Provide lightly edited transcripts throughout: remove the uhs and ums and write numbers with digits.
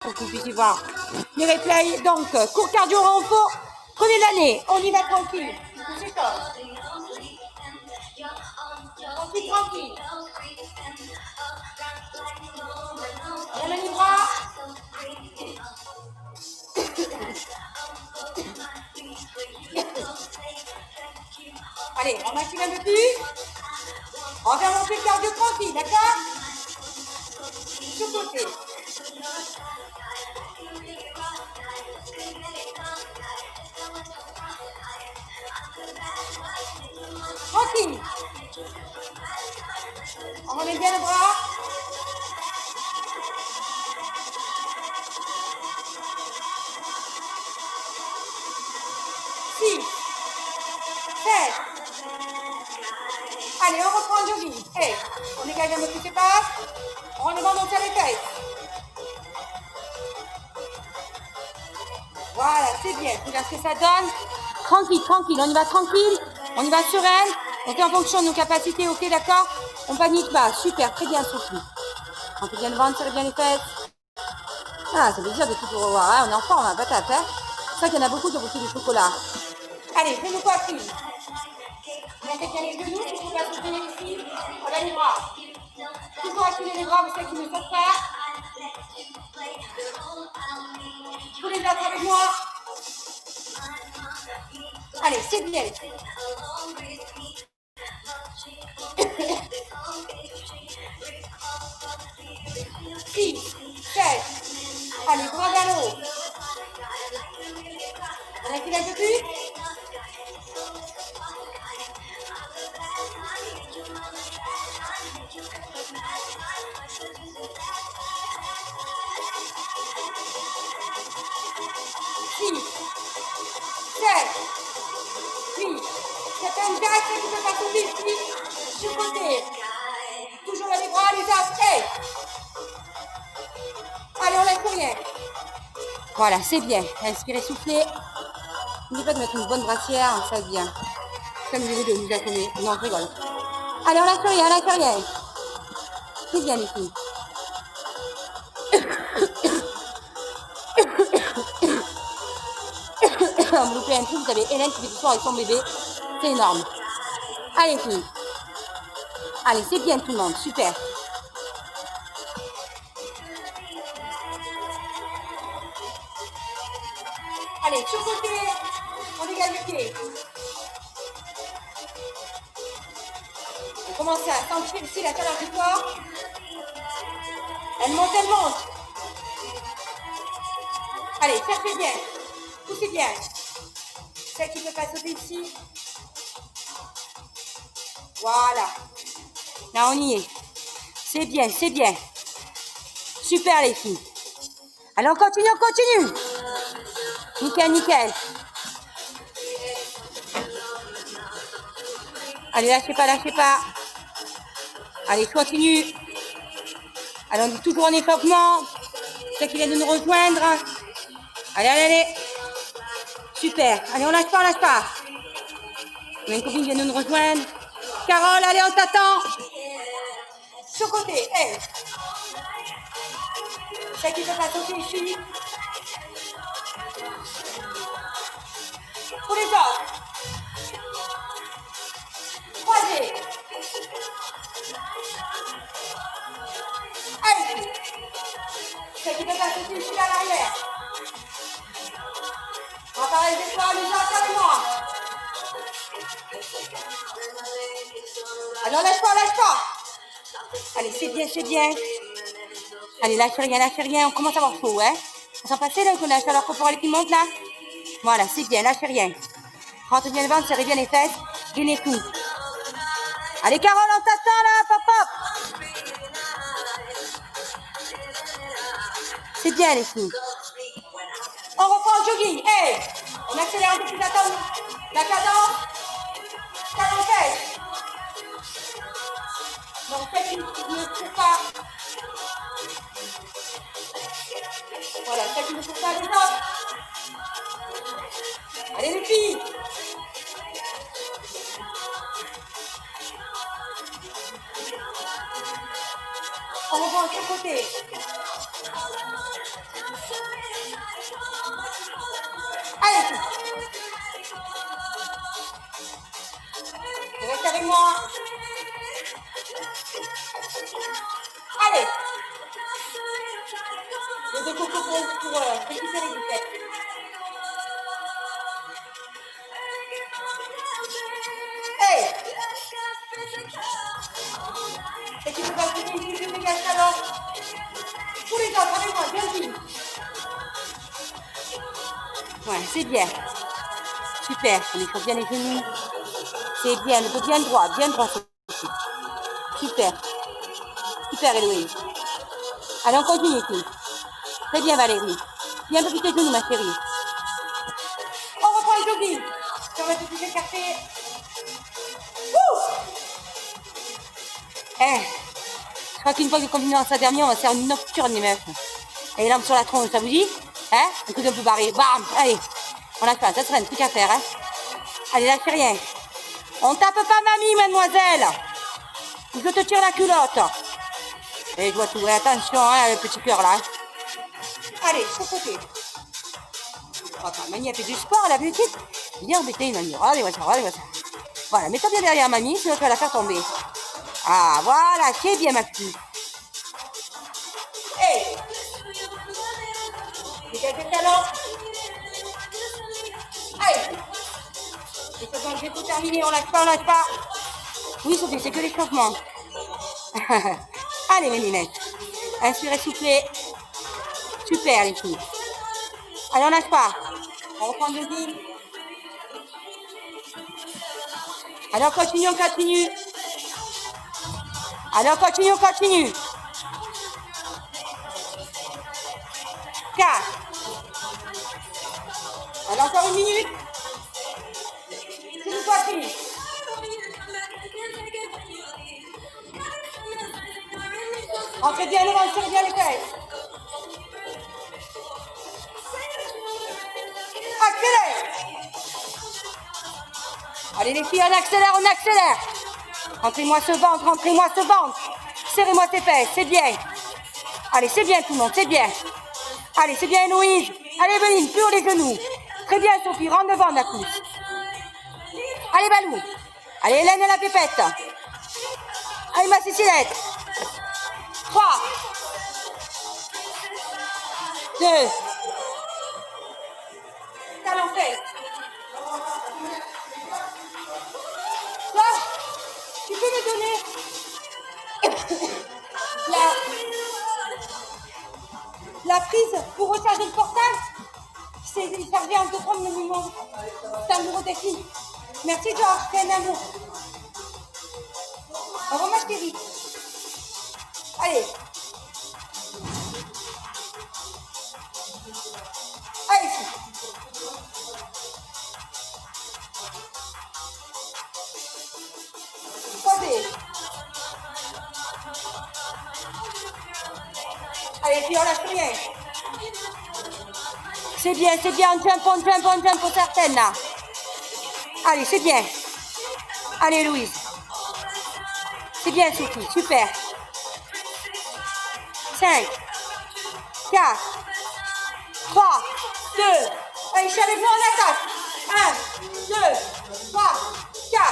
pour que vous puissiez voir les replays. Donc, cours cardio renfort, prenez l'année, on y va tranquille. Touchez pas. Tranquille, tranquille. On a les bras. Allez, on accélère un peu plus. On va faire monter le cardio tranquille, d'accord? Sur côté. Tranquille. On remet bien le bras. 6, 7. Allez, on reprend le jogging. Hey, on dégage un peu plus ses passes. On demande on tire les fesses. Voilà, c'est bien. Regarde ce que ça donne. Tranquille, tranquille. On y va tranquille. On y va sereine. On fait en fonction de nos capacités, ok, d'accord? On panique pas. Super, très bien, Sophie. On fait bien le ventre, tire bien les fesses. Ah, ça veut dire de tout revoir. Hein. On est en forme, hein, patate. Hein. C'est vrai qu'il y en a beaucoup qui ont beaucoup de chocolat. Allez, fais-nous poitrine. Mettez bien les genoux, il faut pas sauter ici. On a les bras. Toujours activer les bras, vous savez qu'ils ne sautent pas. Tous les autres avec moi. Allez, c'est bien. 6, 7. Allez, bras vers le haut. On accélère un peu plus. Certaines gars qui ne peuvent pas tomber ici, sur le côté. Toujours les bras, les os. Hey. Allez, on lève rien. Voilà, c'est bien. Inspirez, soufflez. N'oubliez pas de mettre une bonne brassière, ça va bien. Comme je vous vous assommer. Non, je rigole. Allez, on lâche rien, on lâche rien. C'est bien, les filles. On vous plaît un truc, vous avez Hélène qui fait du sport avec son bébé. C'est énorme. Allez, filles. Allez, c'est bien tout le monde. Super. Allez, sur côté. On dégage le pied. On commence à sentir ici la chaleur du corps. Elle monte, elle monte. Allez, cherchez bien. Poussez bien. Celle qui ne peut pas sauter ici. Voilà. Là, on y est. C'est bien, c'est bien. Super, les filles. Allez, on continue, on continue. Nickel, nickel. Allez, lâchez pas, lâchez pas. Allez, continue. Allez, on est toujours en échauffement. Ceux qui viennent de nous rejoindre. Allez, allez, allez. Super. Allez, on lâche pas, on lâche pas. Il y a une copine qui vient de nous rejoindre. Carole, allez, on t'attend. Sur côté, hey. Celle qui ne peut pas sauter ici. Pour les autres. Croisez. Allez. Celle qui ne peut pas sauter ici à l'arrière. On va parler des fois, les autres avec moi. Allez, on lâche pas, on lâche pas. Allez, c'est bien, c'est bien. Allez, lâchez rien, on commence à avoir chaud, hein. On s'en passait là qu'on a la chaleur corporelle qui monte là. Voilà, c'est bien, lâchez rien. Rentrez bien le ventre, serrez bien les fesses, gainez tout. Allez, Carole, on t'attend là, pop, pop. C'est bien les filles. On reprend le jogging, hey. On accélère un peu plus la cadence. Talon fesses. Donc, faites une ne court pas. Voilà, faites une ne court pas les autres. Allez les filles. On reprend de l'autre côté. moi. Allez. Les deux cocos pour récupérer du fait. Hey. Et tu peux pas finir, tu dégages alors. Tous les autres, avec moi, viens-y. Ouais, c'est bien. Super, on échauffe bien les genoux. C'est bien, le dos bien droit, Sophie. Super. Super, Héloïse. Allez, on continue ici. Très bien, Valérie. Bien un peu plus tes genoux, ma chérie. On reprend le jogging. On va tout écarter. Eh, je crois qu'une fois que combiner dans sa dernière, on va faire une nocturne, les meufs. Et les lampes sur la tronche, ça vous dit? Hein? Un coup d'un peu barré. Bam! Allez. On lâche pas, ça serait un truc à faire, hein? Allez, lâchez rien. On tape pas mamie, mademoiselle. Je te tire la culotte. Et je vois tout. Et attention, hein, le petit cœur là. Allez, sur le côté. Oh, mamie a fait du sport, elle a vu le titre. Bien embêtée, mamie. Allez, voilà. Voilà, mets-toi bien derrière mamie, sinon tu vas la faire tomber. Ah, voilà, c'est bien ma fille. Hey! Dégage le talon. Allez! J'ai tout terminé, on lâche pas. Oui, Sophie, c'est que l'échauffement. Allez, mes minettes. Inspirez, soufflez. Super, les filles. Allez, on lâche pas. On reprend le deuxième. Allez, on continue. Allez, on continue. 4. Allez, encore 1 minute. C'est une poitrine. Entrez bien le ventre, serrez bien les fesses. Accélère. Allez les filles, on accélère. Rentrez-moi ce ventre. Serrez-moi ces fesses, c'est bien. Allez, c'est bien tout le monde, c'est bien. Allez, c'est bien Héloïse. Allez Evelyne, plus haut les genoux. Très bien Sophie, rentre devant la pousse. Allez Balou. Allez Hélène et la pépette. Allez ma Cécilette. 3. 2. Talon fait. Là, tu peux me donner la prise pour recharger le portable? C'est chargé en 2-3 minutes. C'est un numéro défi. Merci Georges, c'est un amour. Au revoir ma chérie. Allez. Allez. Posez. Allez, puis on lâche rien. C'est bien, on jump pour certaines là. Allez, c'est bien. Allez Louise. C'est bien Sophie, super. 5, 4, 3, 2. Allez, chez vous en attaque. 1, 2, 3, 4.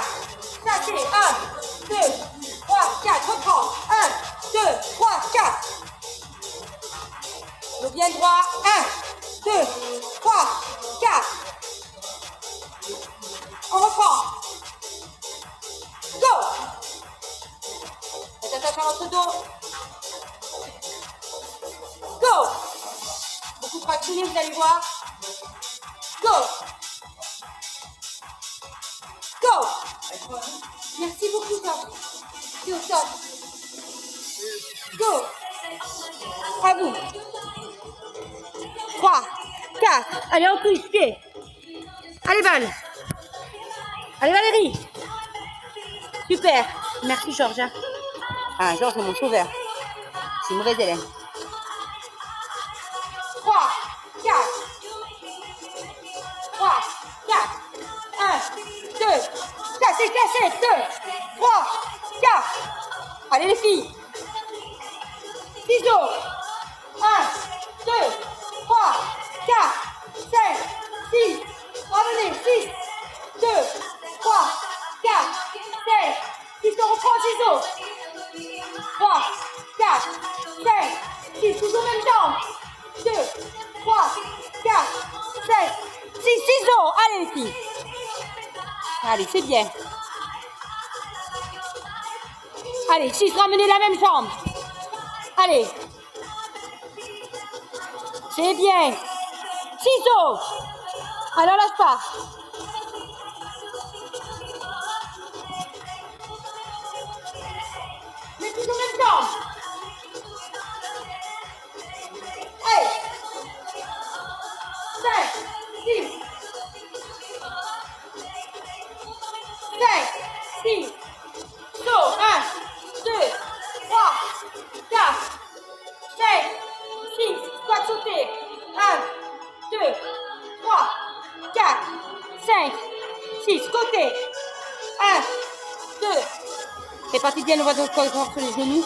Ça c'est 1, 2, 3, 4. Reprends. 1, 2, 3, 4. Le bien droit. 1, 2, 3, 4. On reprend. Go. Faites attention à votre dos. Go. Beaucoup fractionné, vous allez voir. Go. Go. Merci beaucoup, Georges. C'est au top. Go. À vous. 3, 4. Allez, on touche, pied. Allez, Val. Allez, Valérie. Super. Merci, Georges. Ah, Georges, c'est mon sauveur. C'est une mauvaise élève. 3, 4. 3, 4. 1, 2. Cassez. 2, 3, 4. Allez, les filles. Ciseaux. 1, 2, 3, 4, 5, 6. Revenez. 6, 2, 3, 4, 5. Allez, c'est bien. Allez, 6, ramenez la même jambe. Allez. C'est bien. Ciseaux. Alors, lâche pas. Les ciseaux même jambe. Allez. 5, 6. 5, 6. Saut. 1, 2, 3, 4, 5, 6. Squat sauté. 1, 2, 3, 4, 5, 6. Côté. 1, 2. Répartis bien le poids de corps sur les genoux.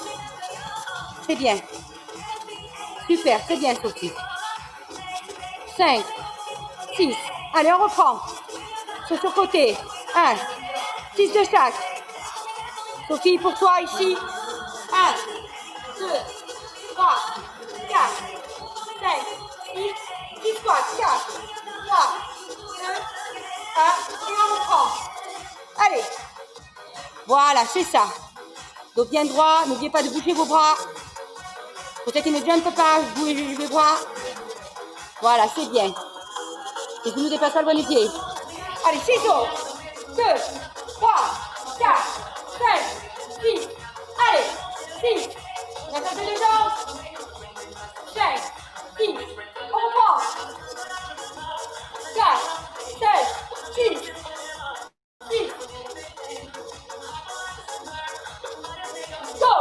C'est bien. Super, c'est bien, Sophie. 5, 6. Allez, on reprend. Sur ce côté. 1, 6 de chaque. Sophie, pour toi, ici. 1, 2, 3, 4, 5, 6. 6 squats. 4, 3, 2, 1. Et on reprend. Allez. Voilà, c'est ça. Dos bien droit. N'oubliez pas de bouger vos bras. Pour ceux qui ne jumpent pas, bougez les bras. Voilà, c'est bien. Les genoux dépassent pas le bon pied. Allez, ciseaux. 2, 3, 4, 5, 6. Allez, 6. On a tapé les jambes. 5, 6. On reprend. 4, 5, 6. 6. Go.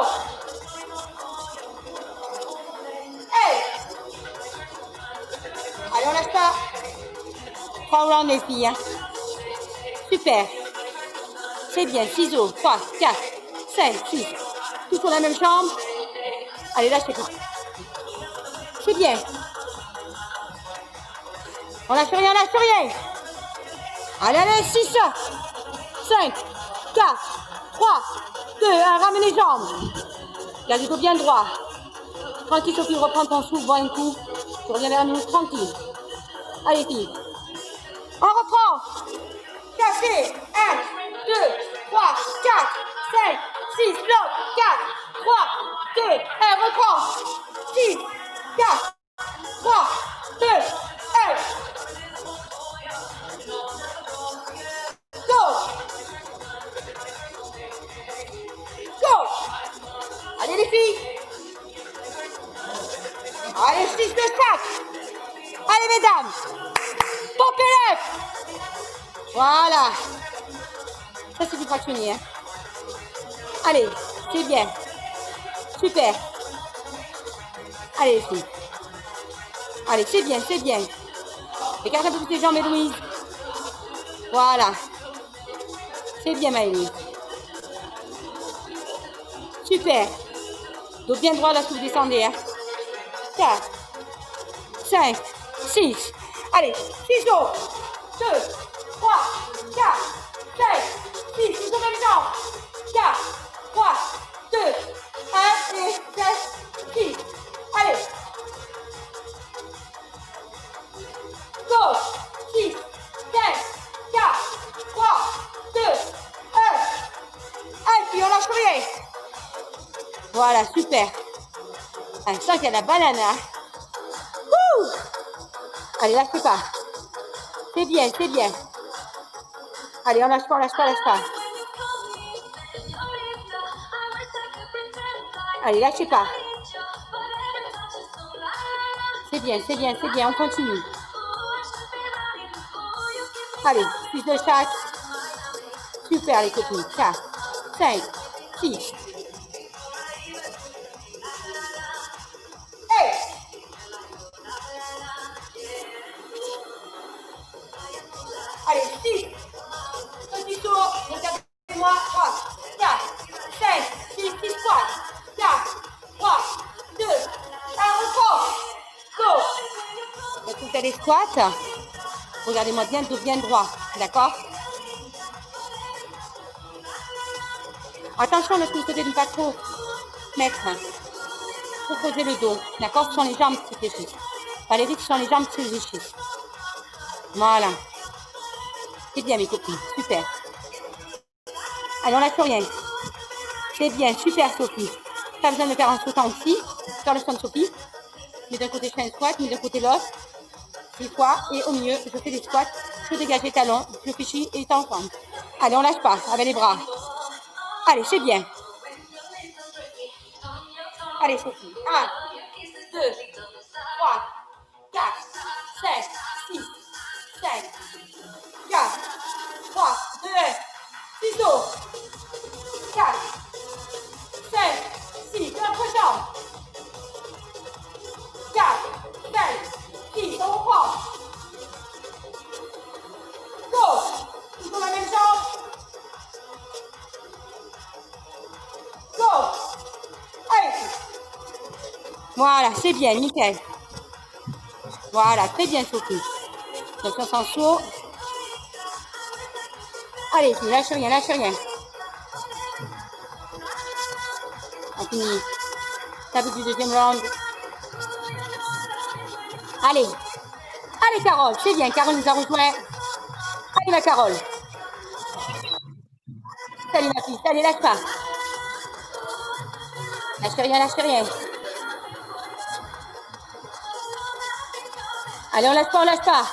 Hey. Allez, on lâche pas. 3 rounds les filles. Hein. Super. C'est bien. Ciseaux. 3, 4, 5, 6. Tout sur la même jambe. Allez, lâchez pas. C'est bien. On lâche rien, on lâche rien. Allez, allez, 6, 5, 4, 3, 2, 1. Ramène les jambes. Garde le dos bien droit. Tranquille, Sophie, reprends ton souffle, bois un coup. Tu reviens vers nous, tranquille. Allez, filles. On reprend. Café. 1, 2, 3, 4, 5, 6, bloc. 4, 3, 2, 1. Reprend. 6, 4, 3, 2, 1. Go. Go. Allez, les filles. Allez, 6 de chaque. Allez, mesdames. Pompez-le. Voilà. Ça, c'est du fractionné. Hein. Allez, c'est bien. Super. Allez, les filles. Allez, c'est bien, c'est bien. Écarte un peu plus tes jambes, Louise. Voilà. C'est bien, Maëlys. Super. Dos bien droit lorsque vous descendez. Hein. 4, 5, 6. Allez, ciseaux. 2, 3, 4, 5, 6. Ciseaux même jambe. 4, 3, 2, 1. Et 7, 6. Allez. Go. 6, 5, 4, 3, 2, 1. Allez, puis on lâche rien. Voilà, super. Je sens qu'il y a la banane. Hein. Allez, lâchez pas. C'est bien, c'est bien. Allez, on lâche pas, on lâche pas, on lâche pas. Allez, lâchez pas. C'est bien, c'est bien, c'est bien. On continue. Allez, 6 de chaque. Super, les copines. 4, 5, 6. Allez, 6. Petit tour. Regardez-moi. 3, 4, 5, 6, 6 squats. 4, 3, 2, 1. Repos. Go. Est-ce que vous faites les squats? Regardez-moi bien, le dos bien droit. D'accord? Attention, lorsque vous faites de ne pas trop mettre. Pour poser le dos. D'accord? Ce sont les jambes qui fléchissent. Pas les rythmes, ce sont les jambes qui fléchissent. Voilà. C'est bien, mes copines. Super. Allez, on lâche rien. C'est bien, super Sophie. Pas besoin de faire en sautant aussi. Faire le son de Sophie. Mais d'un côté, je fais un squat, mais d'un côté, l'autre. 6 fois. Et au milieu, je fais des squats. Je dégage les talons. Je fléchis et ensemble. Allez, on lâche pas avec les bras. Allez, c'est bien. Allez, Sophie. 1, 2, 3, 4, 5, 6, 5, 4, 3, 2, 1. 6 dos. 4, 5, 6. L'autre jambe. 4, 5, 6. On reprend. Go. Toujours la même jambe. Go. Allez. Voilà, c'est bien, nickel. Voilà, très bien, Sophie. Donc, on s'en saut. Allez, lâche rien, lâche rien. On finit. Tape du deuxième round. Allez. Allez, Carole, c'est bien. Carole nous a rejoint. Allez, ma Carole. Salut, ma fille. Allez, lâche pas. Lâche rien, lâche rien. Allez, on lâche pas, on lâche pas.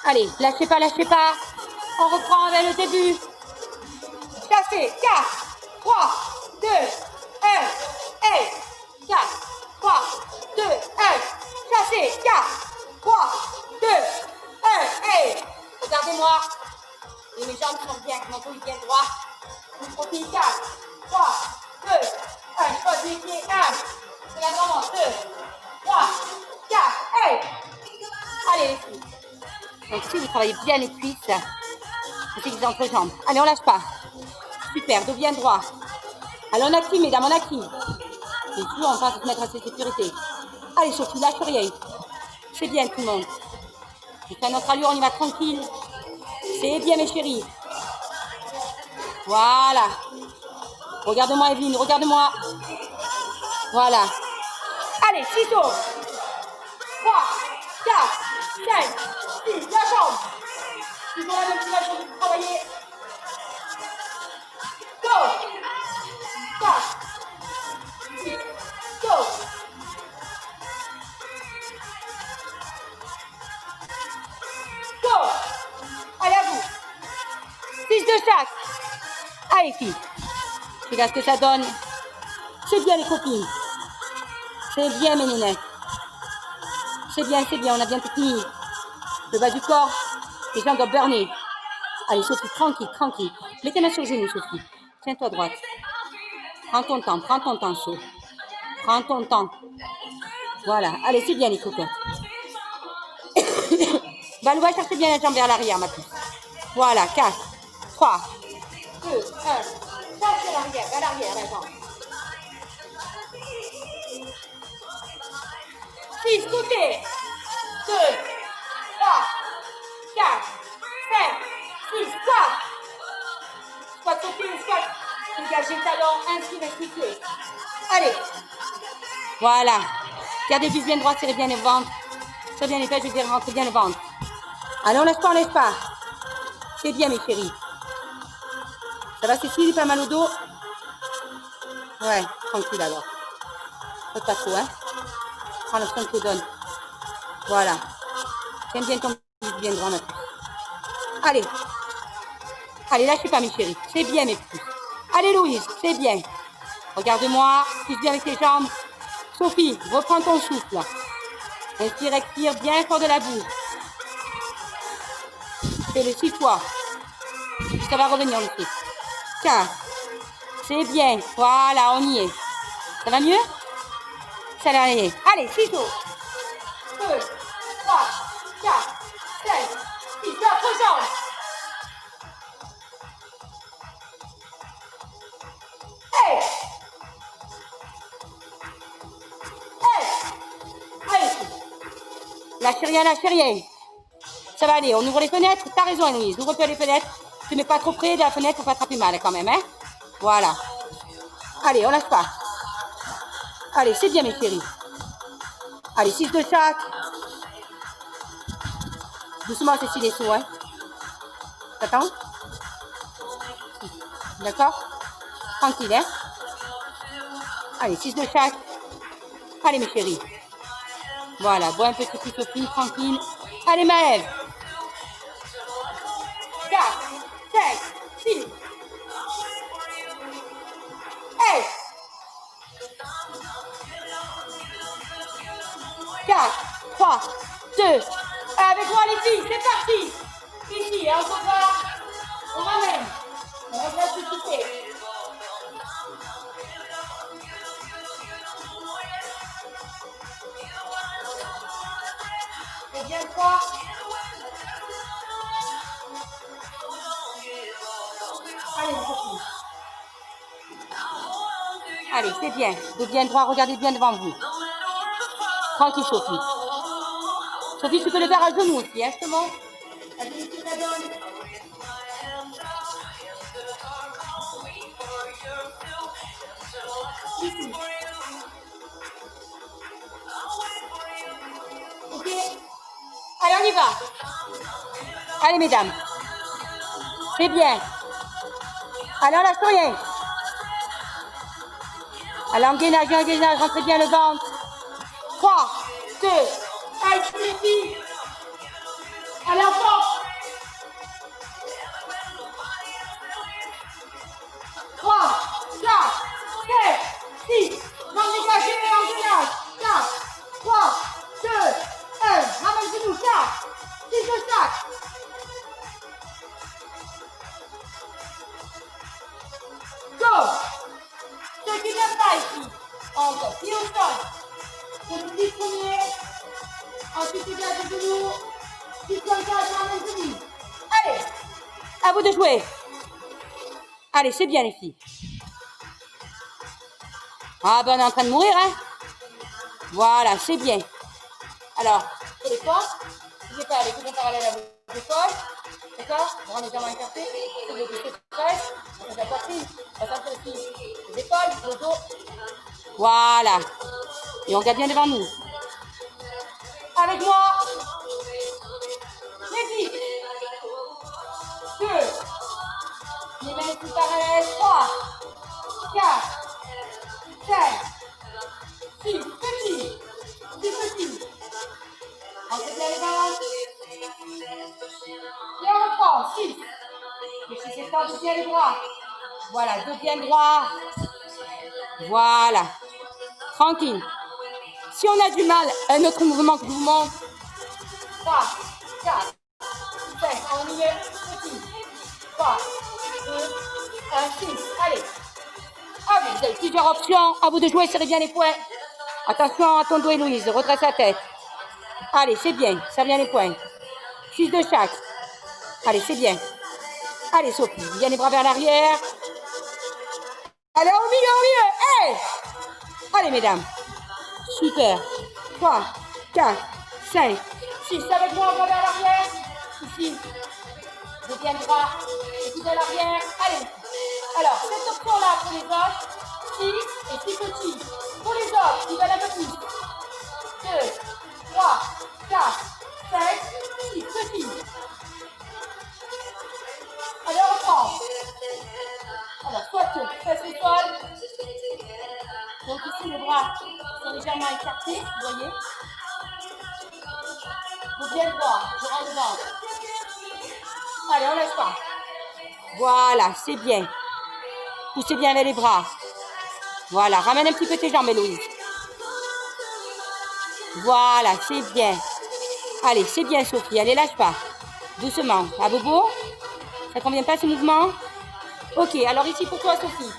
Allez, lâchez pas, lâchez pas. On reprend vers le début. Chassez. 4, 3, 2, 1. Et 4, 3, 2, 1. Chassez. 4, 3, 2, 1. Et regardez-moi. Et mes jambes sont bien, mon dos est bien droit. Je profite. 4, 3, 2, 1. Je pose les pieds. 1. Regarde vraiment. 2, 3, 4. Et allez les filles. Donc si vous travaillez bien les cuisses, vous faites des entrejambes. Allez, on lâche pas. Super, dos bien droit. Allez, on active, mesdames, on active. Et toujours, on passe à se mettre à cette sécurité. Allez, Sophie, lâche rien. C'est bien, tout le monde. On fait notre allure, on y va tranquille. C'est bien, mes chéris. Voilà. Regarde-moi, Evelyne, regarde-moi. Voilà. Allez, 6 tours. 3, 4, 5, 6, la jambe. Toujours la même image que vous travaillez. Go. 4, 6, go. Go. Allez, à vous. 6 de chaque. Allez, filles. Regarde ce que ça donne. C'est bien, les copines. C'est bien, mes nénets. C'est bien, on a bien tout fini. Le bas du corps, les jambes doivent burner. Allez, Sophie, tranquille, tranquille. Mets tes mains sur le genou, Sophie. Tiens-toi droite. Prends ton temps, Sophie. Prends ton temps. Voilà, allez, c'est bien, les cocottes. Valois, cherchez bien la jambe vers l'arrière, ma puce. Voilà, 4, 3, 2, 1. Cherchez l'arrière, vers l'arrière, la jambe. 6, côté. 2, 3, 4, 5, 6, squat. Squat sur pied, squat. Dégagez le talon, inspirez. Allez. Voilà. Gardez juste bien droit, serrez bien le ventre. Serrez bien les fesses, je veux dire, rentrez bien le ventre. Allez, on lâche pas, on lâche pas. C'est bien, mes chéris. Ça va, Cécile, pas mal au dos? Ouais, tranquille alors. Faut pas trop, hein. Prends le son que je te donne. Voilà. Tiens bien ton bien droit, ma puce. Allez. Allez, lâchez pas, mes chéris. C'est bien, mes puces. Allez, Louise, c'est bien. Regarde-moi, pousse bien avec tes jambes. Sophie, reprends ton souffle. Inspire, expire, bien fort de la bouche. Fais-le 6 fois. Ça va revenir, le 6. 4. C'est bien. Voilà, on y est. Ça va mieux? Ça va aller. Allez, 6 tours. 2, 3, 4, 5, 6. L'autre jambe. Hey! Allez. Lâchez rien, lâchez rien. Ça va aller. On ouvre les fenêtres. T'as raison, Héloïse. Ouvre pas les fenêtres. Tu ne mets pas trop près de la fenêtre pour pas attraper mal quand même, hein? Voilà. Allez, on lâche pas. Allez, c'est bien, mes chéris. Allez, 6 de chaque. Doucement, Cécile, les sous, hein. T'attends? D'accord? Tranquille, hein. Allez, 6 de chaque. Allez, mes chéris. Voilà, bois un petit coup, Sophie, tranquille. Allez, Maëve. 4, 5, 6. Hey! 4, 3, 2. Avec moi, les filles, c'est parti. Ici, on s'en va. On ramène. On regrette ce qui fait. C'est bien 3. Allez, Sophie. Allez, c'est bien. De bien droit, regardez bien devant vous. Tranquille, Sophie. Sophie, tu peux le faire à genoux aussi, hein, justement. À genoux, tu la donnes. Ici. Ok. Allez, on y va. Allez, mesdames. C'est bien. Allez, on lâche rien. Allez, engrenage, rentrez bien le ventre. 3, 2, allez, les filles. Allez, encore. 3, 4, 5, 6. Engrenage. 4, 3, 2, 1. Ramène genou. 4, 6 de chaque. Go. Ceux qui n'aiment pas ici. Encore. Pied au sol. C'est le petit premier. Ensuite, tu viens de genou. Tu comme ça, je ramène genou. Allez. À vous de jouer. Allez, c'est bien les filles. Ah ben on est en train de mourir, hein. Voilà, c'est bien. Alors, sur les portes, n'oubliez pas les coups en parallèle à vos épaules. D'accord? Grand légèrement écarté. C'est le dos presse. On fait la poitrine. On passe aussi les épaules, le dos. Voilà. Et on regarde bien devant nous. Avec moi. Les filles. 2. Les mains les plus parallèles. 3, 4, 5, 6. Petits. 6 petits. Entrez bien les bras. Et on reprend. 6. Réfléchissez pas, bien les bras. Voilà, dos bien droit. Voilà. Tranquille. Si on a du mal, un autre mouvement que je vous montre. 3, 4, 5. On y est. Petit. 3, 2, 1, 6. Allez. Ah, vous avez plusieurs options. À vous de jouer, serrez bien les poings. Attention à ton dos, Héloïse. Redresse la tête. Allez, c'est bien. Serre bien les poings. 6 de chaque. Allez, c'est bien. Allez, Sophie. Viens les bras vers l'arrière. Allez, au milieu. Hey! Allez, mesdames. Super. 3, 4, 5, 6. Avec moi, on va vers l'arrière. Ici. Je viens droit. Et puis de l'arrière. Allez. Alors, cette option-là pour les autres. 6 et 6 petits. Pour les autres, ils veulent un peu plus. 2, 3, 4, 5, 6 petits. Allez, on reprend. Alors, soit fesse au sol. Donc ici, les bras sont légèrement écartés, vous voyez. Vous bien droit, je rentre devant. Allez, on lâche pas. Voilà, c'est bien. Poussez bien avec les bras. Voilà, ramène un petit peu tes jambes, Héloïse. Voilà, c'est bien. Allez, c'est bien, Sophie. Allez, lâche pas. Doucement. À bobo? Ça convient pas ce mouvement? Ok, alors ici pour toi, Sophie.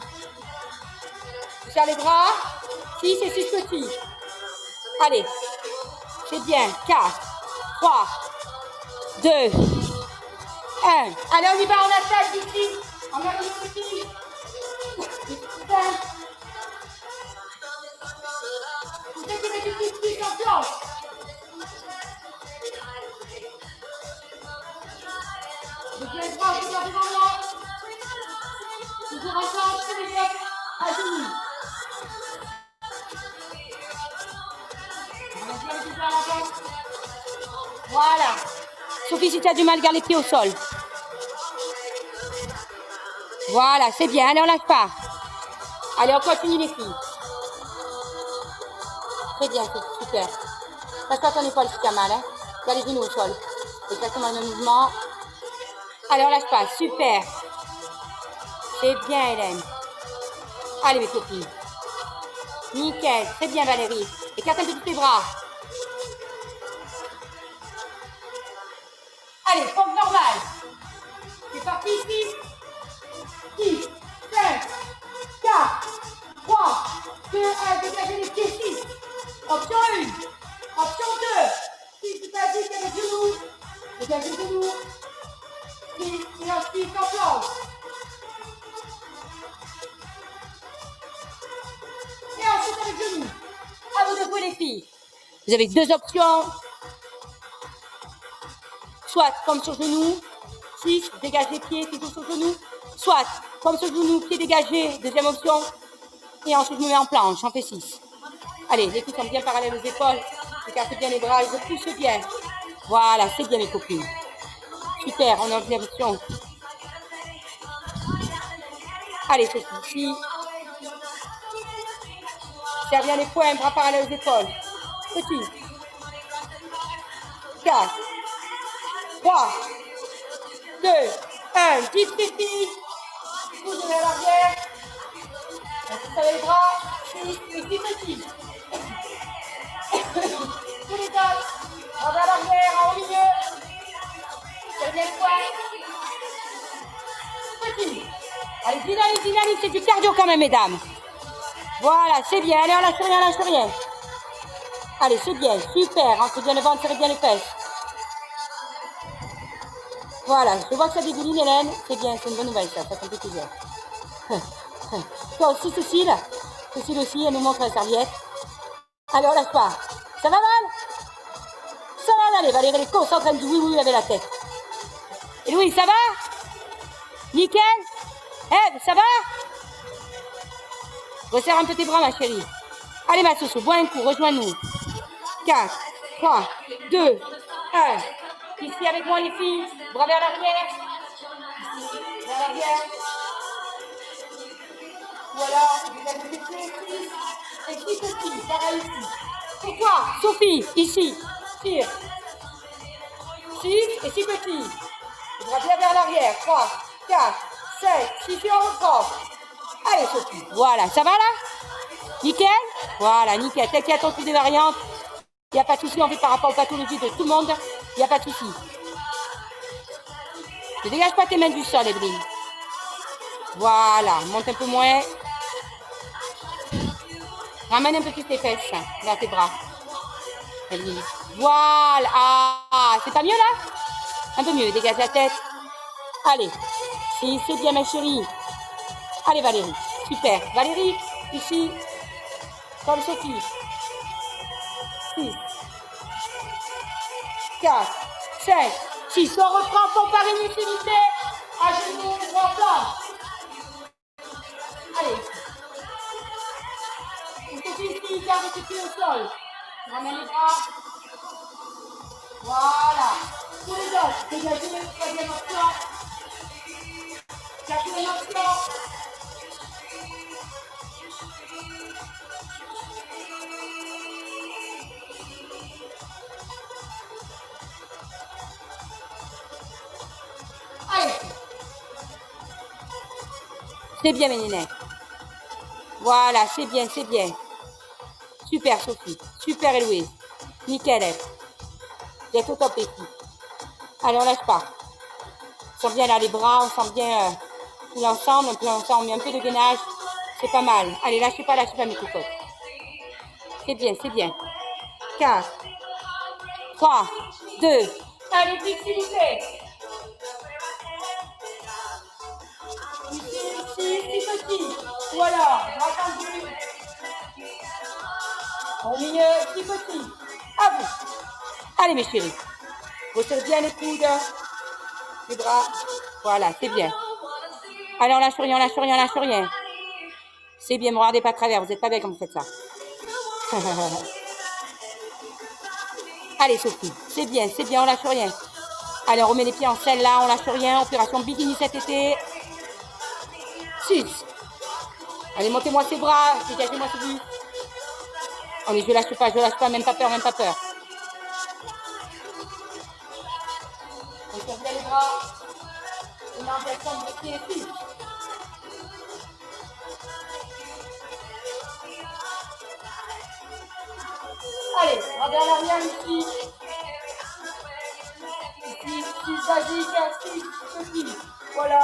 Tu serres les bras. 6 et 6 petits. Allez. C'est bien. 4, 3, 2, 1. Allez, on y va, on attaque ici. On arrive ici. 5. Vous êtes qui mettez tout petit en planche. Je viens le bras, je viens devant moi. Toujours ensemble, c'est les autres. À genoux. On a bien les à l'avant. Voilà. Sophie, si tu as du mal, garde les pieds au sol. Voilà, c'est bien. Allez, on lâche pas. Allez, on continue les filles. Très bien, c'est super. Passe pas ton épaule si tu as mal. Hein. Tu as les genoux au sol. Exactement le même mouvement. Allez, on lâche pas. Super. C'est bien, Hélène. Allez, mes copines. Nickel. Très bien, Valérie. Écarte un petit peu tes bras. Allez, pompe normale. C'est parti, 6, 5, 4, 3, 2, 1. Dégagez les pieds, 6. Option 1. Option 2. 6, c'est basique avec le genou. Dégagez le genou. 6, et ensuite en planche. Et ensuite avec le genou. À vous de jouer les filles. Vous avez deux options. Soit comme sur genou, 6, dégage les pieds, toujours sur genou. Soit comme sur genou, pied dégagé, deuxième option. Et ensuite je me mets en planche, j'en fais 6. Allez, les coudes sont bien parallèles aux épaules. Écartez bien les bras, je pousse bien. Voilà, c'est bien mes copines. Super, on est en direction. Allez, c'est ici. Serre bien les poings, bras parallèles aux épaules. Petit. 4, 3, 2, 1. 10 filles. Pousse vers l'arrière. On pousse avec les bras. 6 et 6 petits. Tous les autres. On va à l'arrière, en haut milieu. Dernier point. Petit. Allez, dynamique, dynamique. C'est du cardio quand même, mesdames. Voilà, c'est bien. Allez, on lâche rien, on lâche rien. Allez, c'est bien. Super. Entre bien le ventre, serrez bien les fesses. Voilà, je vois que ça dégouline, Hélène. C'est bien, c'est une bonne nouvelle, ça fait plaisir. Toi aussi, Cécile. Cécile aussi, elle nous montre la serviette. Allez, on lâche pas. Ça va mal? Ça va, allez, Valérie, les courses en train de oui, oui, avec la tête. Et Louis, ça va? Nickel? Eve, ça va? Resserre un peu tes bras, ma chérie. Allez, ma Soso, bois un coup, rejoins-nous. 4, 3, 2, 1. Ici avec moi, les filles. Bras vers l'arrière. Ici, vers l'arrière. Voilà, vous avez des pieds ici. Et 6 petits, pareil ici. Pourquoi? Sophie, ici. Tire. 6 et 6 petits. Bras bien vers l'arrière. 3, 4, 5, 6 et on reprend. Allez, Sophie. Voilà, ça va là? Nickel? Voilà, nickel. T'inquiète, à ton tour des variantes. Il n'y a pas de souci, on fait par rapport aux pathologies de tout le monde. Il n'y a pas de souci. Ne dégage pas tes mains du sol, Evelyne. Voilà, monte un peu moins. Ramène un peu plus tes fesses vers tes bras. Evelyne. Voilà. Ah, c'est pas mieux là? Un peu mieux, dégage la tête. Allez. C'est bien ma chérie. Allez Valérie. Super. Valérie, ici. Comme Sophie. 6. 4, 5, 6. On reprend pour par inutilisé. À genoux, en planche. Allez. Sophie, ici, garde tes pieds au sol. Ramène les bras. Voilà. Tous les autres. Dégagez le troisième option. Quatrième option. Allez. C'est bien, mes nénés. Voilà, c'est bien, c'est bien. Super, Sophie. Super, Héloïse. Nickel, elle. Vous êtes au top, les filles. Allez, on lâche pas. On sent bien là les bras, on sent bien tout l'ensemble. On met un peu de gainage. C'est pas mal. Allez, lâchez pas mes cocottes. C'est bien, c'est bien. 4, 3, 2. Allez, vite, s'il vous plaît. Ici, petit. Ou alors, bras tendus. Au milieu, petit petit. À vous. Allez, mes chéris. Resserrez bien les coudes. Les bras. Voilà, c'est bien. Allez, on lâche rien, on lâche rien, on lâche rien. C'est bien, ne me regardez pas à travers. Vous n'êtes pas bien quand vous faites ça. Allez, Sophie. C'est bien, on lâche rien. Allez, on remet les pieds en selle là, on lâche rien. Opération bikini cet été. 6. Allez, montez-moi ces bras, dégagez-moi ce but. Allez, je lâche pas, même pas peur, même pas peur. On serre bien les bras. On a un plateforme de pied 6. Allez, regardez à l'arrière ici. Ici, 6 basiques, 6 petits. Voilà.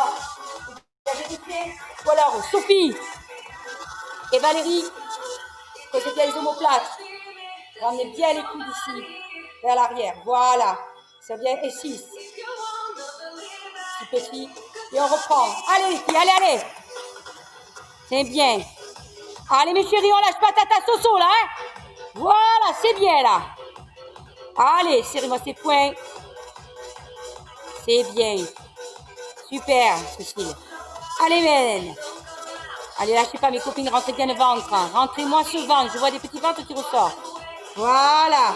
Voilà, Sophie et Valérie, côté bien les omoplates. Ramenez bien les coudes ici, vers l'arrière. Voilà. C'est bien. Et 6. 6 petits. Et on reprend. Allez les filles, allez. C'est bien. Allez mes chéris, on lâche pas tata Soso là. Hein, voilà, c'est bien là. Allez, serrez-moi ces poings. C'est bien. Super, Cécile. Allez, men. Allez, lâchez pas mes copines, rentrez bien le ventre. Hein. Rentrez-moi ce ventre. Je vois des petits ventres qui ressortent. Voilà.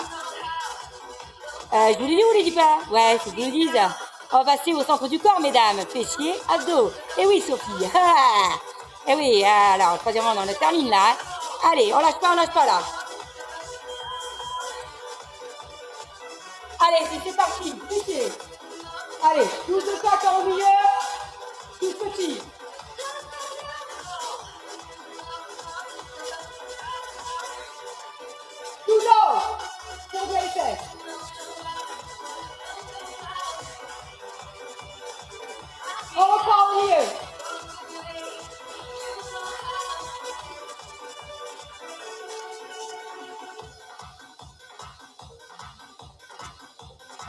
Je vous le dis ou vous le dis pas? Ouais, c'est ce que je vous le dis. On va passer au centre du corps, mesdames. Fessiers, abdos. Et oui, Sophie. Et oui, alors, troisièmement, on en termine là. Hein. Allez, on lâche pas là. Allez, c'est parti. Fessiers. Allez, 12 de 4 au milieu. 12 petits. Toujours. Sur bien les fesses. On reprend au milieu.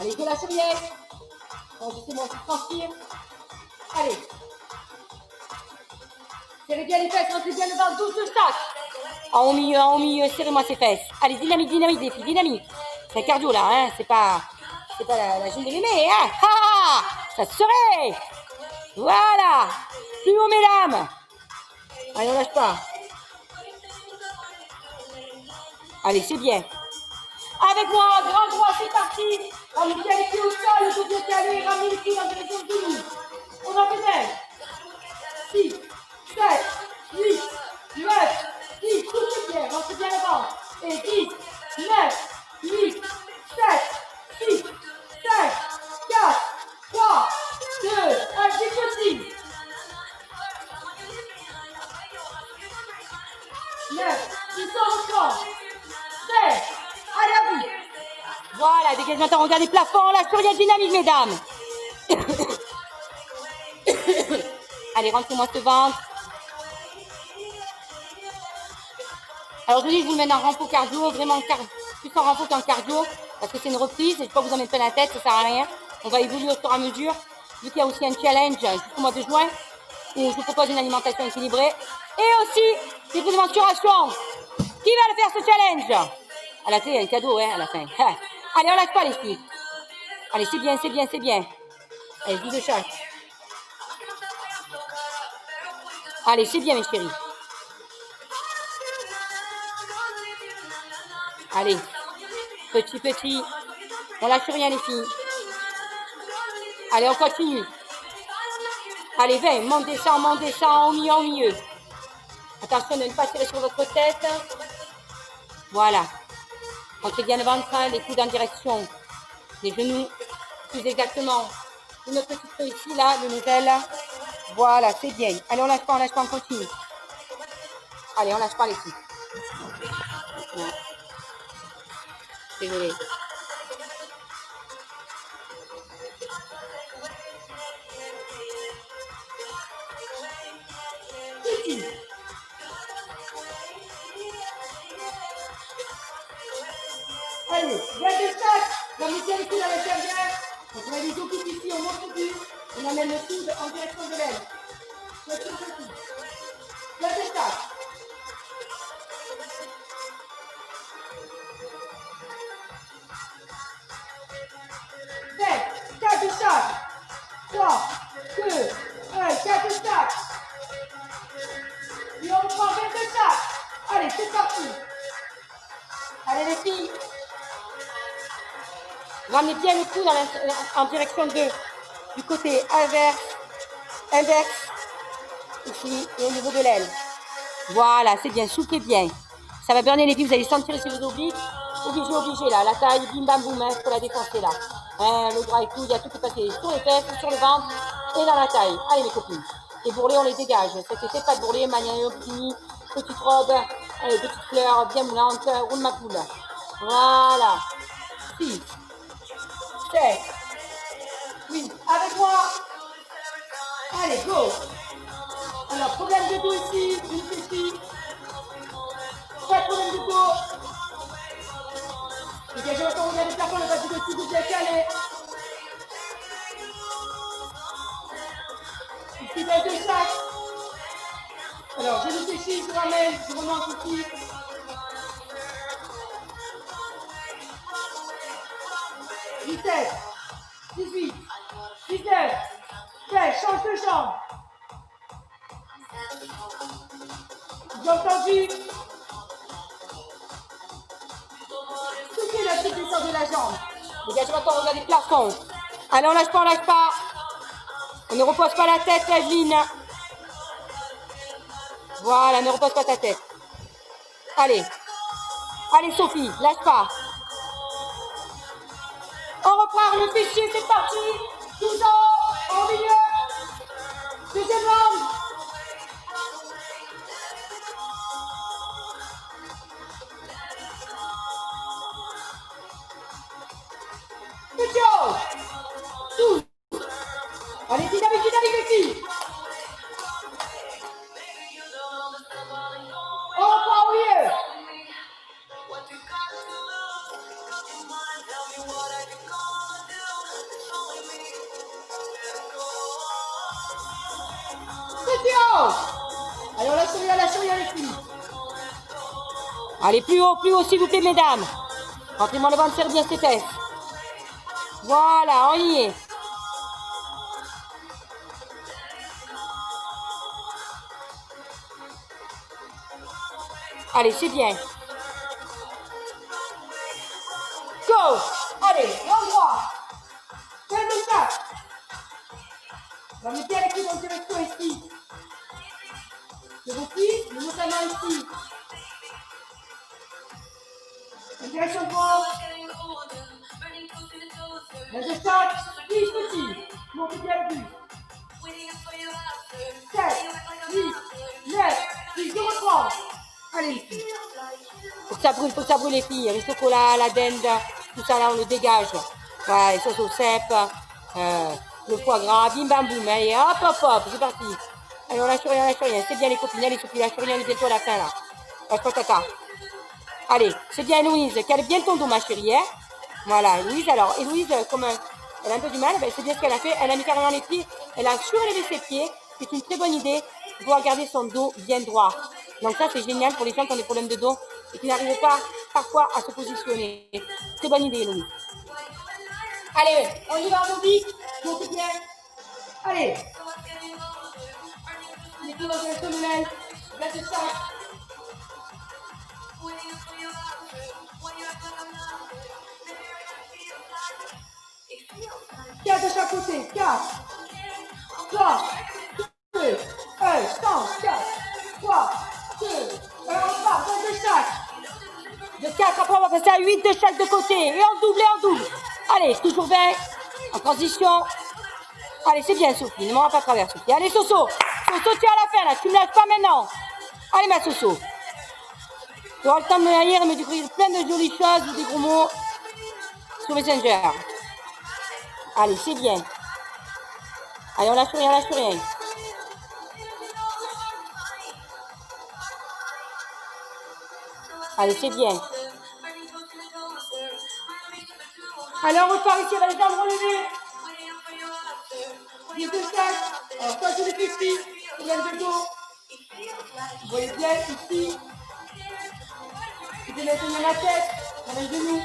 Allez, je lâche rien. Bon, justement, je transpire. Allez. Serrez bien les fesses, rentrez bien le ventre, 12 de chaque. En haut milieu, serrez-moi ces fesses. Allez, dynamique les filles, dynamique. C'est un cardio là, hein, c'est pas la gym de l'aimer, hein. Ha, ça serait. Voilà. Plus haut, mesdames. Allez, on lâche pas. Allez, c'est bien. Avec moi, grand droit, c'est parti. On met bien les pieds au sol, le dos bien calé, ramenez les pieds en direction du lit. On en fait 6, 7, 8, 9, 10, tous les pieds, rentrez bien le ventre. Et 10, 9, 8, 7, 6, 5, 4, 3, 2, 1, c'est petit. 9, 10, on reprend. 16, allez à vous. Voilà, dégage maintenant, regardez le plafond, là, sur rien dynamique, mesdames. Allez, rentrez-moi ce ventre. Alors aujourd'hui, je vous mène en renfo cardio, vraiment plus en renfo qu'en cardio, parce que c'est une reprise, et je ne vais pas vous en mettre plein la tête, ça sert à rien. On va évoluer au fur et à mesure, vu qu'il y a aussi un challenge jusqu'au mois de juin, où je vous propose une alimentation équilibrée, et aussi des prises de mensuration. Qui va le faire ce challenge? À la fin, il y a un cadeau, hein, à la fin. Allez, on lâche pas les filles. Allez, c'est bien, c'est bien, c'est bien. Allez, 10 de chaque. Allez, c'est bien mes chéris. Allez, petit. On lâche rien les filles. Allez, on continue. Allez, 20, monte, descend, au milieu. Attention de ne pas tirer sur votre tête. Voilà. Rentrez bien le ventre, les coudes en direction des genoux. Plus exactement. Une petite feuille ici, là, de nouvelle. Voilà, c'est bien. Allez, on lâche pas, on continue. Allez, on lâche pas les filles. Ouais. Désolée. Allez, bien de chaque. On met bien les coudes à l'intérieur. On met les dos coudes ici, on monte plus. On amène le coude en direction de l'aile. Petit. Bien de chaque. 4 de chaque. 3, 2, 1, 4 de chaque. Et on prend 20 de chaque. Allez, c'est parti. Allez les filles. Ramenez bien le coude en direction du côté inverse, ici, et au niveau de l'aile. Voilà, c'est bien, soufflez bien. Ça va burner les pieds, vous allez sentir ici vos obliques. Obligé, là. La taille, bim bam boum, il faut la défoncer là. Le bras et tout, il y a tout qui est passé sur les fesses, sur le ventre et dans la taille. Allez mes copines. Les bourrelets, on les dégage. Cet été, pas de bourrelets, manière bikini, petite robe, allez, petite fleur bien moulante, roule ma poule. Voilà. 6, 7, 8, avec moi. Allez, go. Alors, problème de dos ici, une fléchie. Pas de problème de dos. Dégagez votre regard de plafond, le bas du dessus, vous êtes calé. Ici, baisse de chaque. Alors, je me fléchis, je ramène, je remonte ici. 17, 18, 19, 16, change de jambe. J'ai entendu. Soufflez la petite descente de la jambe. Dégagez votre regard des plafonds. Allez, on lâche pas, on lâche pas. On ne repose pas la tête, Evelyne. Voilà, ne repose pas ta tête. Allez. Allez, Sophie, lâche pas. On reprend le fichier, c'est parti. 12 ans, en milieu. Deuxième jambe. Good job. 12. Allez, dynamique, les filles. On reprend au milieu. Allez, on lâche rien, les filles. Allez, plus haut, s'il vous plaît, mesdames. Rentrez-moi le ventre, serre bien ses fesses. Voilà, on y est. Allez, c'est bien. Go. Allez, l'endroit. Fais le ça. On va mettre bien les coudes en direction ici. C'est vos pieds, le monte la main ici. En direction droite. La descente, plus petit. Montez bien le but. 7, 8, 9, 10, je reprends. Allez les filles. Faut que ça brûle les filles. Les chocolats, la dinde, tout ça là on le dégage. Voilà, les sauces au cèpe, le foie gras, bim bam boum. Allez, hop, c'est parti. Allez, on lâche rien. C'est bien les copines, allez Sophie, lâche rien, on est bientôt à la fin là. Lâche pas tata. Allez, c'est bien Héloïse, cale bien ton dos ma chérie, hein. Voilà, Héloïse, alors, Héloïse, comme elle a un peu du mal, ben, c'est bien ce qu'elle a fait. Elle a mis carrément les pieds, elle a surélevé ses pieds. C'est une très bonne idée de pouvoir garder son dos bien droit. Donc ça, c'est génial pour les gens qui ont des problèmes de dos et qui n'arrivent pas parfois à se positionner. Très bonne idée, Héloïse. Allez, on y va, Bobby. Montez bien. Allez. Les pieds dans direction de l'aile. Là, c'est ça. 4 de chaque côté. 4, 3, 2, 1, stance. 4, 3, 2, 1, on part. 5 de chaque. De 4, après on va passer à 8 de chaque de côté. Et on double. Allez, toujours 20. En transition. Allez, c'est bien, Sophie. Ne m'en va pas à travers, Sophie. Allez, Soso, tu es à la fin, là. Tu ne me lâches pas maintenant. Allez, ma Soso. Tu auras le temps de me haïr et me découvrir plein de jolies choses ou des gros mots sur Messenger. Allez, c'est bien. Allez, on lâche rien. Allez, c'est bien. Allez, on repart ici avec les jambes relevées. 10 de chaque. Alors, ça, c'est les petits. Problème de dos. Vous voyez bien ici. Vous pouvez tenir la tête, dans les genoux.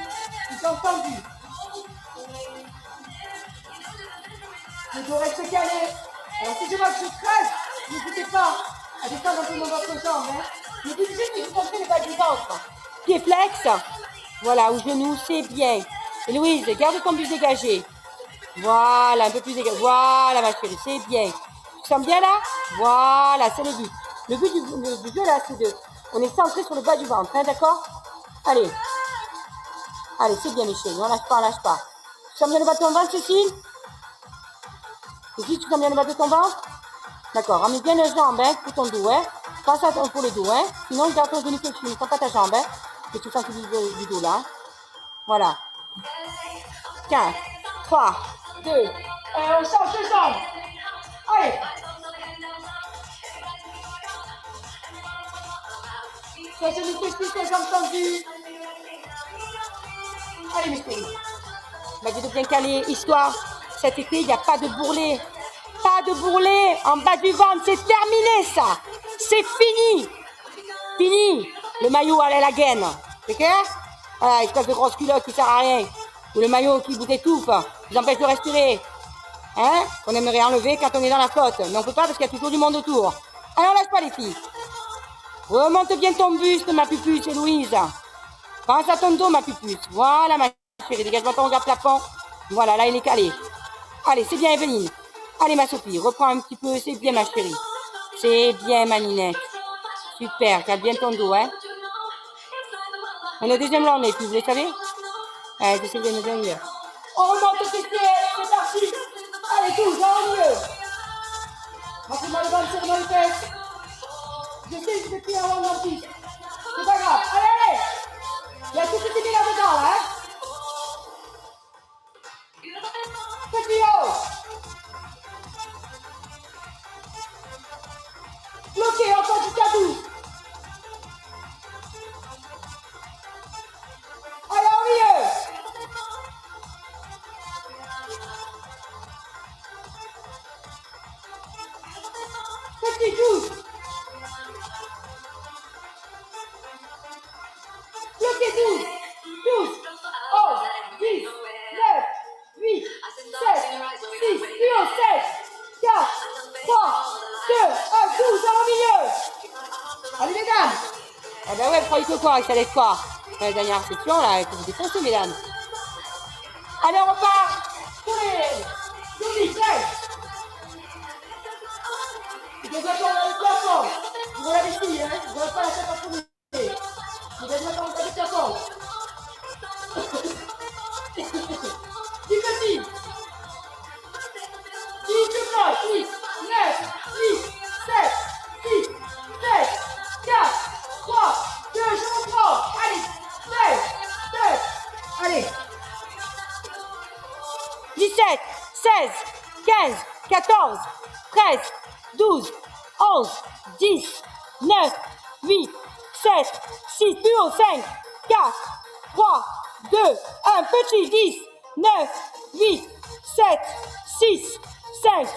Ils sont tendus. Le dos reste calé. Alors, si je vois que je crève, n'hésitez pas à descendre un peu dans votre jambe. Hein. Ne bougez que vous comptez le bas du ventre. Pied flex. Voilà, au genou, c'est bien. Et Louise, garde ton buste dégagé. Voilà, un peu plus dégagé. Voilà, ma chérie, c'est bien. Tu sens bien là? Voilà, c'est le but. Le but du jeu là, c'est de... On est centré sur le bas du ventre, hein, d'accord? Allez. Allez, c'est bien, Michel. On lâche pas, on lâche pas. Tu sens bien le bas de ton ventre, Cécile? Cécile, tu sens bien le bas de ton ventre? D'accord, ramène bien les jambes, hein, pour ton dos, hein. Passe à ton pour le dos, hein. Sinon, garde ton genou flexible, ne sens pas ta jambe, hein. Que tu sens du dos, là. Voilà. 15, 3, 2, on change les jambes. Allez. Ton genou flexible, tes jambes tendues. Allez, mes chéris. On va dire de bien caler, histoire. Cet été, il n'y a pas de bourrelet. Pas de bourrelet en bas du ventre, c'est terminé ça. C'est fini. Fini. Le maillot à la gaine. C'est clair? Voilà, espèce de grosse culotte qui sert à rien. Ou le maillot qui vous étouffe, vous empêche de respirer. Hein? On aimerait enlever quand on est dans la flotte. Mais on peut pas parce qu'il y a toujours du monde autour. Allez, on lâche pas les filles. Remonte bien ton buste, ma pupuce, et Louise. Pense à ton dos, ma pupuce. Voilà, ma chérie. Dégage-moi ton regard plafond. Voilà, là, il est calé. Allez, c'est bien, Evelyne. Allez, ma Sophie, reprends un petit peu. C'est bien, ma chérie. C'est bien, ma Ninette. Super, cale bien ton dos, hein. On est au deuxième round, les filles, vous le savez? Allez, j'essaie de me donner. On remonte tes pieds, c'est parti. Allez, tous, en mieux. Montrez-moi le ventre, serre-moi les fesses. Je sais que je vais tirer un round en plus. C'est pas grave. Allez, allez. Il y a tout ce qui est là-dedans, là, hein. Petit haut. Bloqué, encore jusqu'à 12. Allez, au milieu. Petit 12. Bloqué 12. 12. 11. 10. 9. 8. 7. 6. Plus haut. 7. 4. 3. 2. 1. 12. Au milieu. Allez, mesdames. Ah ben ouais, vous croyez que quoi, ça laisse quoi? La dernière section, là, il faut vous défoncer, mesdames. Allez, on repart. Sourire. Jolie, prêt. Je dois tomber le plafond. Vous voyez les filles, hein. Vous voyez pas la tête en premier. Vous devez tomber le plafond. 10 petits. 10 de bloc. 10, 9, 8, 7, 6, 7, 4, 3, 2, je reprends. Allez, 9, 9. Allez. 17, 16, 15, 14, 13, 12, 11, 10, 9, 8, 7, 6, plus haut, 5, 4, 3, 2, 1, petit, 10, 9, 8, 7, 6, 5,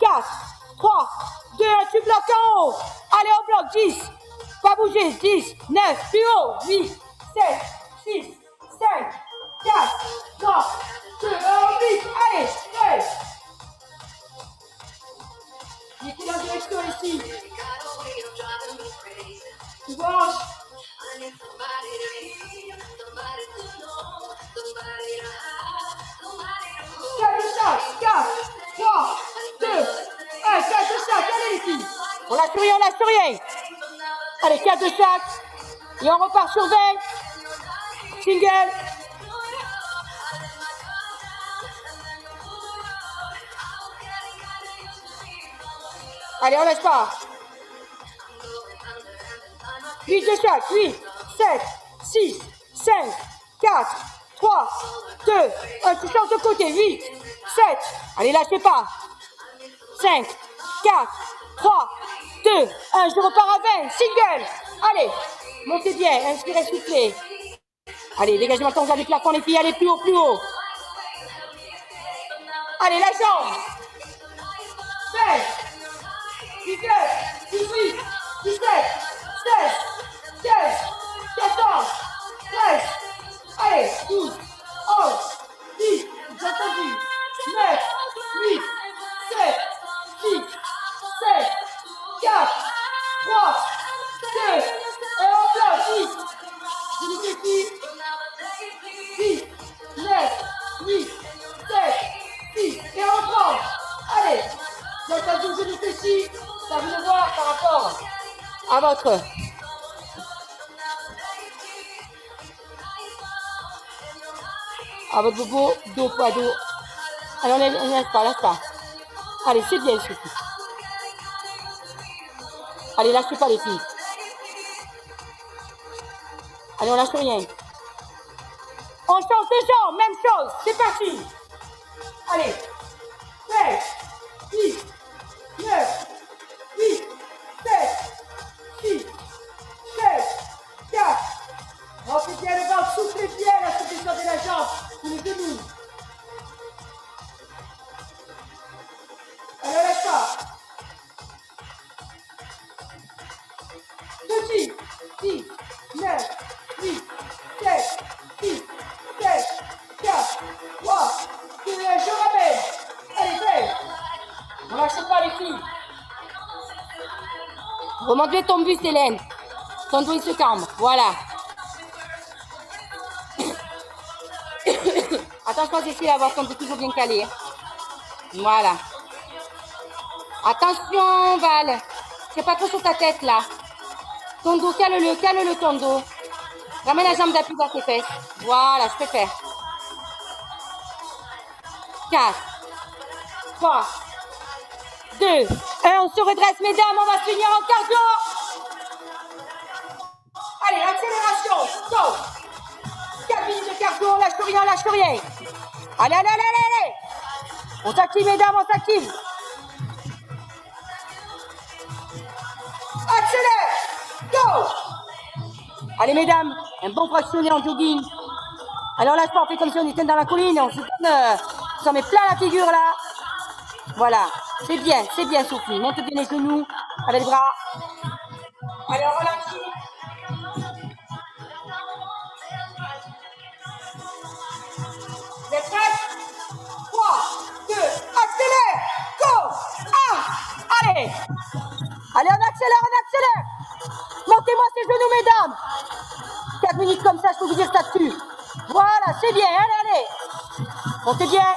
4, 3, 2, 1, tu bloques en haut. Allez, on bloque, 10, pas bouger, 10, 9, plus haut, 8, 7, 6, 5, 4, 3, 2, 1, 8, allez, 9. Mettez dans la direction ici. Tu branches. 4 de chaque, 4, 3, 2, 1, 4 de chaque, allez les filles. On lâche rien, on lâche rien. Allez, 4 de chaque. Et on repart sur 20. Single. Allez, on lâche pas. 8 de chaque. 8, 7, 6, 5, 4, 3, 2, 1. Tu changes de côté. 8, 7. Allez, lâchez pas. 5, 4, 3, 2, 1. Je repars à 20. Single. Allez, montez bien. Inspirez, soufflez. Allez, dégagez-moi ton regard du plafond, les filles. Allez, plus haut, plus haut. Allez, la jambe. 16, 19, 18, 17, 16, 15, 14, 13. Allez, 12, 11, 10, j'ai entendu. 9, 8, 7, 6, 7, 4, 3, 2, et on bloque. 10, 10, 10, 9, À votre. À votre bobo, dos, poids, dos. Allez, on laisse pas, lâche pas. Allez, c'est bien, Sophie. Allez, lâchez pas les filles. Allez, on lâche rien. On change de jambes, même chose. C'est parti. Allez. 7, 6, 9, 8, 7, 6, 7, 4. Rentrez bien le ventre, soufflez bien la souplesse de la jambe. Sous les genoux. Allez, on lâche pas. Petit. 6, 9, 8, 7, 6, 7, 4, 3, 2, je ramène. Allez, fais. On lâche pas les filles. Remontez ton buste, Hélène. Ton dos, il se calme. Voilà. Attention, j'essaie d'avoir ton dos toujours bien calé. Voilà. Attention, Val. C'est pas trop sur ta tête, là. Ton dos, cale-le ton dos. Ramène la jambe d'appui vers tes fesses. Voilà, je peux faire. 4, 3, 2, 1. On se redresse, mesdames. On va se finir en cardio. Allez, accélération. Go. 4 minutes de cardio. Lâche rien, lâche rien. Allez, allez, allez, allez. On s'active, mesdames, on s'active. Accélère. Go. Allez, mesdames, un bon fractionné en jogging. Alors là, on fait comme si on était dans la colline. On s'en met plein la figure, là. Voilà. C'est bien, Sophie. Monte bien les genoux avec les bras. Allez, on relâche. Vous êtes prêts? 3, 2, accélère. Go. 1. Allez. Allez, on accélère. Montez-moi ces genoux, mesdames. 4 minutes comme ça, je peux vous dire ça dessus. Voilà, c'est bien. Allez. Montez bien.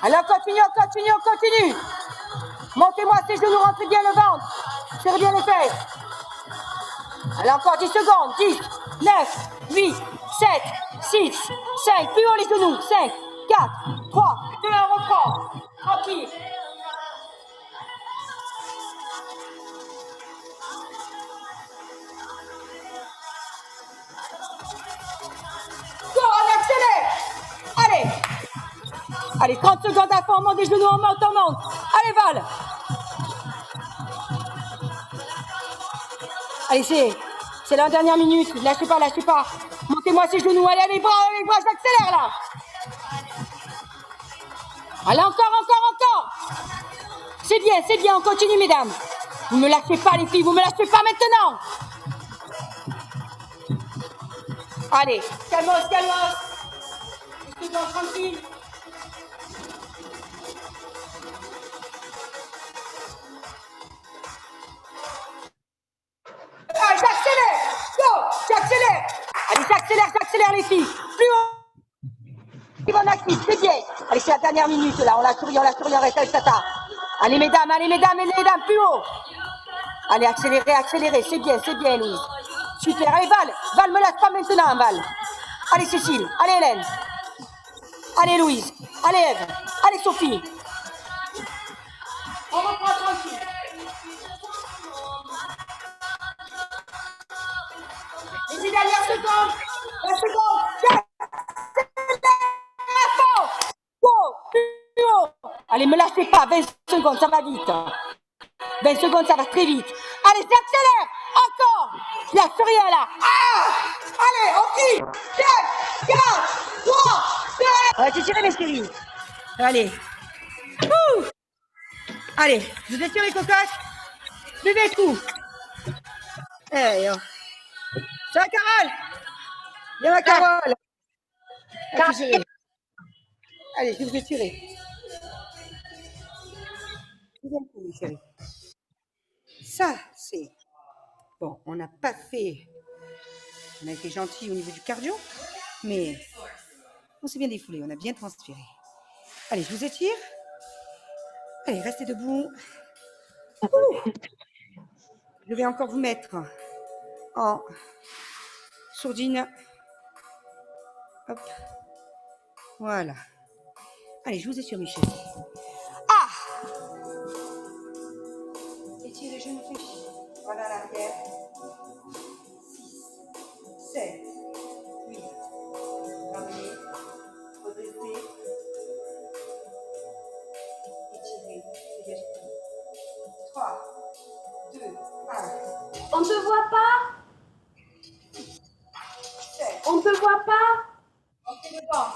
Allez, on continue. Montez-moi ces genoux, rentrez bien le ventre. Serrez bien les fesses. Allez, encore 10 secondes. 10, 9, 8, 7, 6, 5. Plus haut les genoux. 5, 4, 3, 2, 1, on reprend. Tranquille. Go, on accélère. Allez, 30 secondes à fond, on monte des genoux, on monte. Allez, Val. Allez, c'est la dernière minute. Lâchez pas. Montez-moi ces genoux. Allez, les bras, j'accélère là. Allez, encore. C'est bien, on continue, mesdames. Vous me lâchez pas, les filles, vous me lâchez pas maintenant. Allez, calmos. Restez tranquille. Ah, j'accélère. Go, j'accélère. Allez, j'accélère les filles. Plus haut. Ils vont actif, c'est bien. Allez, c'est la dernière minute là. On lâche rien, reste avec Tata. Allez, mesdames, plus haut. Allez, accélérez. C'est bien, Louise. Super. Allez, Val, me lâche pas maintenant, Val. Allez, Cécile. Allez, Hélène. Allez, Louise. Allez, Ève. Allez, Sophie. On reprend tranquille. Les dernières secondes. La seconde. Go. Plus haut. Allez, me lâchez pas. 20 secondes, ça va vite. 20 secondes, ça va très vite. Allez, j'accélère. Encore. Il n'y a rien là. Allez, on tire. 5, 4, 3, 2. On va s'étirer, mes chéris. Allez. Allez, vous étirez les cocottes. Buvez le coup. Allez, ça va, Carole? Viens, ma Carole. Allez, je vais vous étirer. Buvez le coup, mes chéris. Ça, c'est... Bon, on n'a pas fait... On a été gentil au niveau du cardio, mais on s'est bien défoulé, on a bien transpiré. Allez, je vous étire. Allez, restez debout. Je vais encore vous mettre en sourdine. Hop. Voilà. Allez, je vous ai sur mes chaises. Ah! Étirez les genoux fléchis. Voilà l'arrière. 6, 7, 8. Ramenez. Redressez. Étirez. Dégagez. 3, 2, 1. On ne te voit pas? 7. On ne te voit pas? Entrez devant.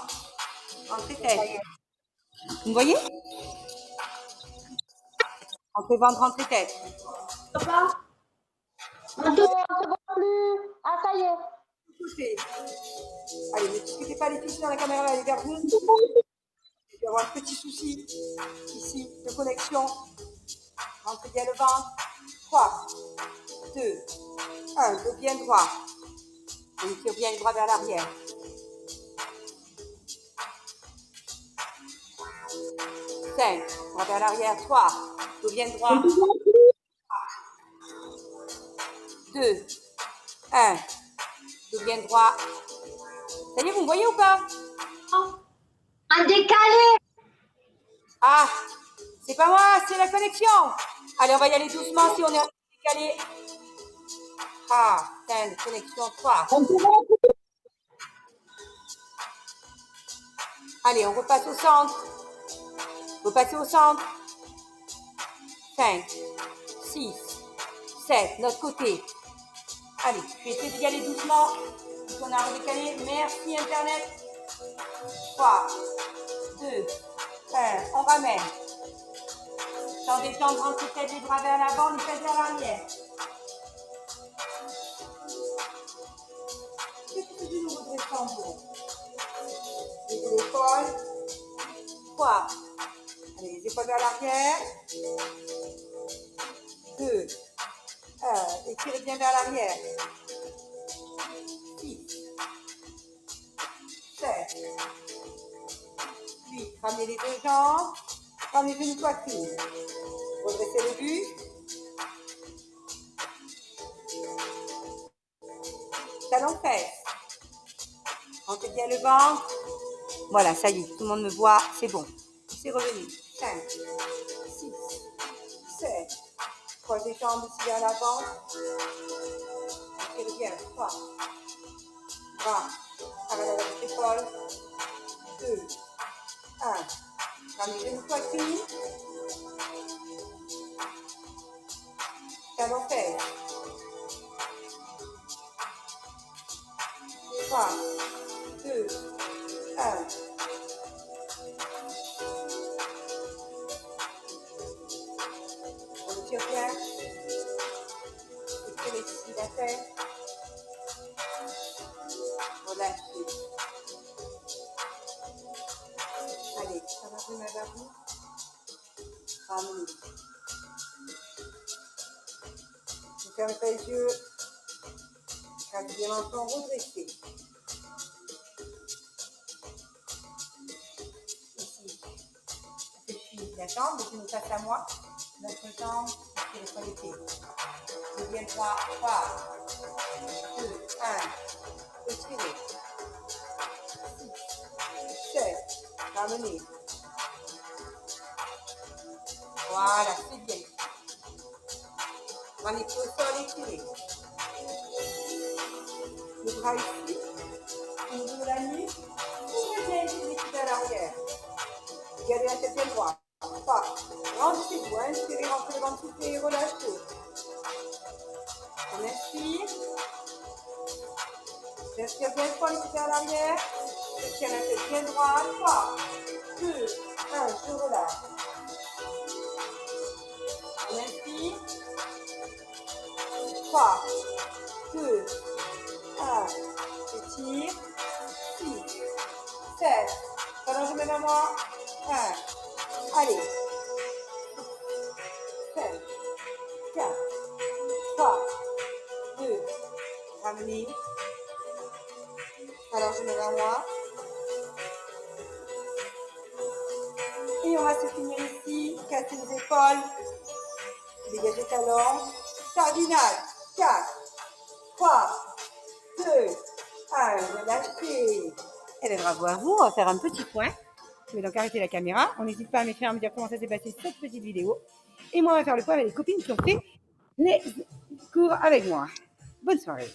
Entrez tête. Vous me voyez? Entrez ventre, entrez tête. On ne te voit pas? On ne te voit plus. Ah, ça y est. Côté. Allez, ne discutez pas les filles dans la caméra, là, allez vers vous. Il peut y avoir un petit souci ici de connexion. Rentrez bien le ventre. 3, 2, 1. Dos bien droit. On tire bien les bras vers l'arrière. 5. Bras vers l'arrière. 3. Dos bien droit. 2, 1. Dos bien droit. Ça y est, vous me voyez ou pas? Un décalé. Ah, c'est pas moi, c'est la connexion. Allez, on va y aller doucement si on est décalé. Ah, putain, de connexion 3. On te voit plus. Allez, on repasse au centre. Repassez au centre. 5, 6, 7, notre côté. Allez, je vais essayer d'y aller doucement. On a redécalé. Merci Internet. 3, 2, 1. On ramène. Sans détendre, rentrez tête, les bras vers l'avant, les fesses vers l'arrière. Qu'est-ce que je nous redresse en haut? Les épaules. 3. Allez, les épaules vers l'arrière. 2, 1. Étirez bien vers l'arrière. 6, 7, 8. Ramenez les deux jambes. Ramenez les genoux poitrine. Redressez le buste. Talons fesses. Rentrez bien le ventre. Voilà, ça y est, tout le monde me voit, c'est bon. C'est revenu. 5, 6, 7. Croisez les jambes ici vers l'avant. Tirez bien. 3. Bras. Parallèle avec l'épaule. 2, 1. Ramenez les genoux poitrine. Talons fesses. 3, 2, 1. On le tire bien. Étirez ici la tête. Relâchez. Allez, ça va venir vers vous. Ramenez. Ne fermez pas les yeux. Gardez bien le menton redressé. Ici, je suis la jambe, le genou face à moi. Notre jambe, c'est le poignet de pied. Le bien droit, 3, 2, 1. Étirez. 6, 7. Ramenez. Voilà, c'est bien. Ramenez au sol, étirez. Le bras ici, au niveau de la nuque. Ouvrez bien les pieds vers l'arrière. Gardez la tête bien droite. 3. Rentrez-vous, inspirez, rentrez le ventre soufflé et relâchez. On inspire. J'inspire bien fort les pieds vers l'arrière. Je tiens la tête bien droite. 3, 2, 1. Je relâche. On inspire. 3, 2, 1. J'étire. 6, 7. Allongez mes mains moi. 1. Allez. 5, 4, 3, 2. Ramenez. Allongez mes mains moi. Et on va se finir ici. Cassez les épaules. Dégagez talons. Cardinal. 4, 3, 2, 1. Relâchez. Eh bien, bravo à vous. On va faire un petit point. Je vais donc arrêter la caméra. On n'hésite pas à m'écrire, à me dire comment ça s'est passé cette petite vidéo. Et moi, on va faire le point avec les copines qui ont fait les cours avec moi. Bonne soirée.